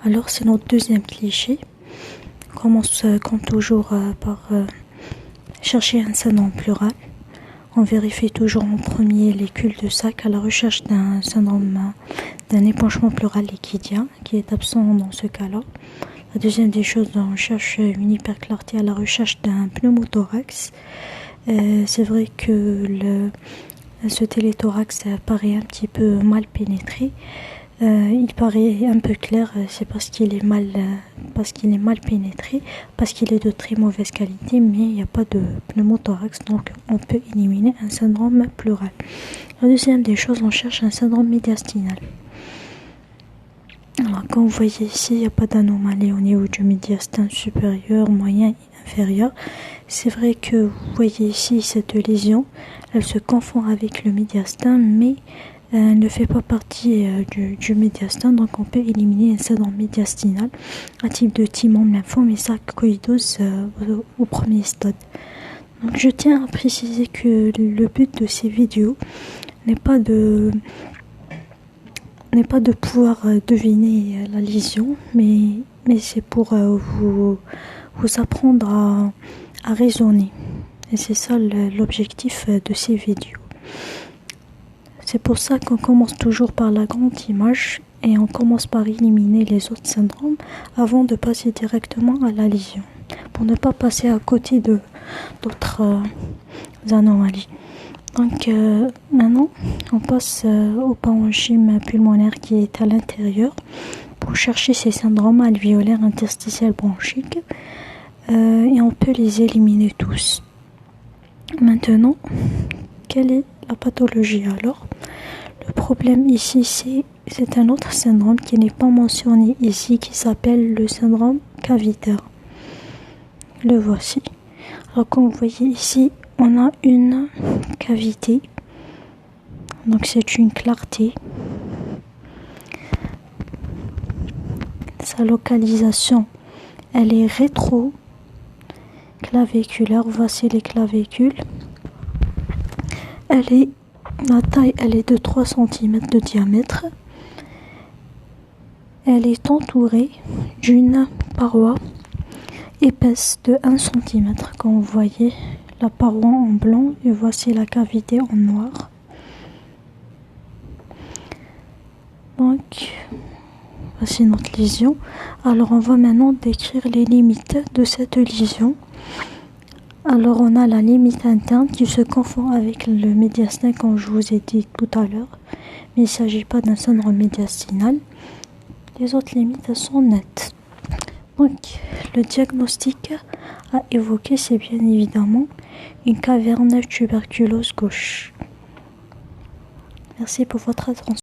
Alors c'est notre deuxième cliché. On commence comme toujours par chercher un syndrome pleural. On vérifie toujours en premier les cul-de-sac à la recherche d'un syndrome d'un épanchement pleural liquidien qui est absent dans ce cas-là. La deuxième des choses, on cherche une hyperclarté à la recherche d'un pneumothorax. C'est vrai que ce téléthorax paraît un petit peu mal pénétré. Il paraît un peu clair, c'est parce qu'il est mal pénétré, parce qu'il est de très mauvaise qualité, mais il n'y a pas de pneumothorax, donc on peut éliminer un syndrome pleural. La deuxième des choses, on cherche un syndrome médiastinal. Alors, comme vous voyez ici, il n'y a pas d'anomalie au niveau du médiastin supérieur, moyen et inférieur. C'est vrai que vous voyez ici cette lésion, elle se confond avec le médiastin, mais elle ne fait pas partie du médiastin, donc on peut éliminer un syndrome médiastinal, un type de thymome, lymphome et sarcoïdose au premier stade. Donc je tiens à préciser que le but de ces vidéos n'est pas de pouvoir deviner la lésion, mais c'est pour vous apprendre à raisonner. Et c'est ça l'objectif de ces vidéos. C'est pour ça qu'on commence toujours par la grande image et on commence par éliminer les autres syndromes avant de passer directement à la lésion, pour ne pas passer à côté d'autres anomalies. Donc maintenant, on passe au parenchyme pulmonaire qui est à l'intérieur pour chercher ces syndromes alvéolaires interstitiels bronchiques et on peut les éliminer tous. Maintenant, quelle est la pathologie alors? Le problème ici, c'est un autre syndrome qui n'est pas mentionné ici, qui s'appelle le syndrome cavitaire. Le voici. Alors comme vous voyez ici, on a une cavité, donc c'est une clarté. Sa localisation, elle est rétroclaviculaire. Voici les clavicules. La taille, elle est de 3 cm de diamètre. Elle est entourée d'une paroi épaisse de 1 cm. Comme vous voyez, la paroi en blanc et voici la cavité en noir. Donc, voici notre lésion. Alors, on va maintenant décrire les limites de cette lésion. Alors, on a la limite interne qui se confond avec le médiastin, comme je vous ai dit tout à l'heure. Mais il ne s'agit pas d'un syndrome médiastinal. Les autres limites sont nettes. Donc, le diagnostic à évoquer, c'est bien évidemment une caverne tuberculose gauche. Merci pour votre attention.